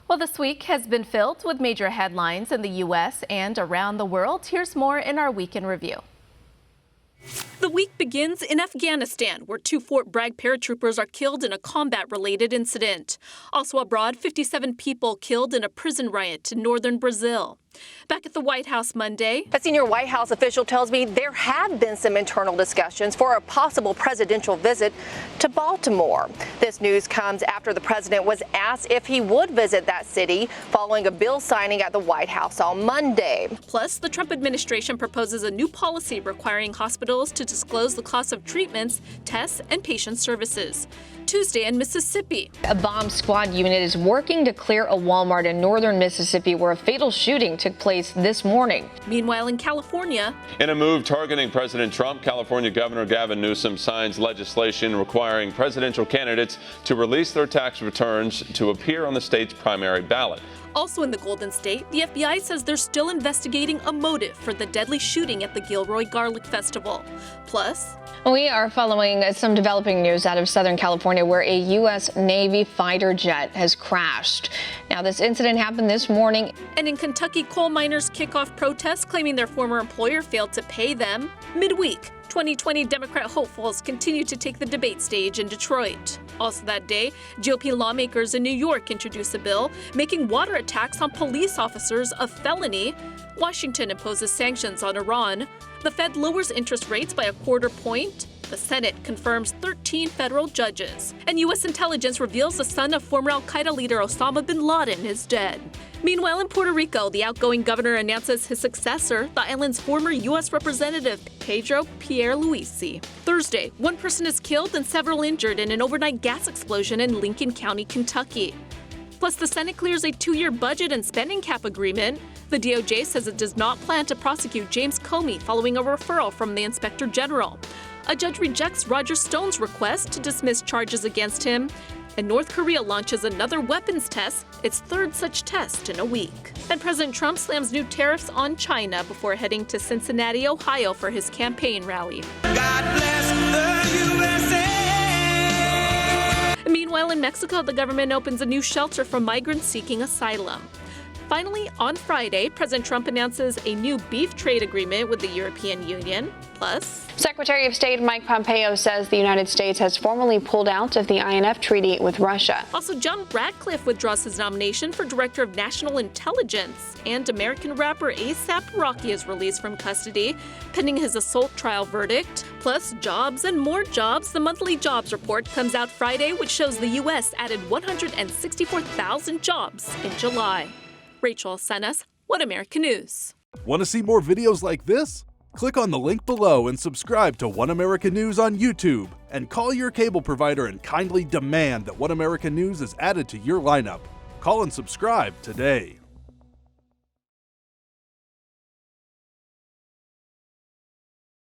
Well, this week has been filled with major headlines in the U.S. and around the world. Here's more in our Week in Review. The week begins in Afghanistan, where 2 Fort Bragg paratroopers are killed in a combat-related incident. Also abroad, 57 people killed in a prison riot in northern Brazil. Back at the White House Monday, a senior White House official tells me there have been some internal discussions for a possible presidential visit to Baltimore. This news comes after the president was asked if he would visit that city following a bill signing at the White House on Monday. Plus, the Trump administration proposes a new policy requiring hospitals to disclose the cost of treatments, tests, and patient services. Tuesday in Mississippi, a bomb squad unit is working to clear a Walmart in northern Mississippi where a fatal shooting took place this morning. Meanwhile, in California, in a move targeting President Trump, California Governor Gavin Newsom signs legislation requiring presidential candidates to release their tax returns to appear on the state's primary ballot. Also in the Golden State, the FBI says they're still investigating a motive for the deadly shooting at the Gilroy Garlic Festival. Plus, we are following some developing news out of Southern California where a U.S. Navy fighter jet has crashed. Now, this incident happened this morning. And in Kentucky, coal miners kick off protests claiming their former employer failed to pay them midweek. 2020 Democrat hopefuls continue to take the debate stage in Detroit. Also that day, GOP lawmakers in New York introduced a bill making water attacks on police officers a felony. Washington imposes sanctions on Iran. The Fed lowers interest rates by a quarter point. The Senate confirms 13 federal judges. And U.S. intelligence reveals the son of former al-Qaeda leader Osama bin Laden is dead. Meanwhile, in Puerto Rico, the outgoing governor announces his successor, the island's former U.S. representative, Pedro Pierluisi. Thursday, 1 person is killed and several injured in an overnight gas explosion in Lincoln County, Kentucky. Plus, the Senate clears a 2-year budget and spending cap agreement. The DOJ says it does not plan to prosecute James Comey following a referral from the Inspector General. A judge rejects Roger Stone's request to dismiss charges against him. And North Korea launches another weapons test, its 3rd such test in a week. And President Trump slams new tariffs on China before heading to Cincinnati, Ohio for his campaign rally. God bless the USA. Meanwhile, in Mexico, the government opens a new shelter for migrants seeking asylum. Finally, on Friday, President Trump announces a new beef trade agreement with the European Union. Plus, Secretary of State Mike Pompeo says the United States has formally pulled out of the INF treaty with Russia. Also, John Radcliffe withdraws his nomination for Director of National Intelligence. And American rapper A$AP Rocky is released from custody, pending his assault trial verdict. Plus, jobs and more jobs. The monthly jobs report comes out Friday, which shows the U.S. added 164,000 jobs in July. Rachel Acenas, One America News. Want to see more videos like this? Click on the link below and subscribe to One America News on YouTube. And call your cable provider and kindly demand that One America News is added to your lineup. Call and subscribe today.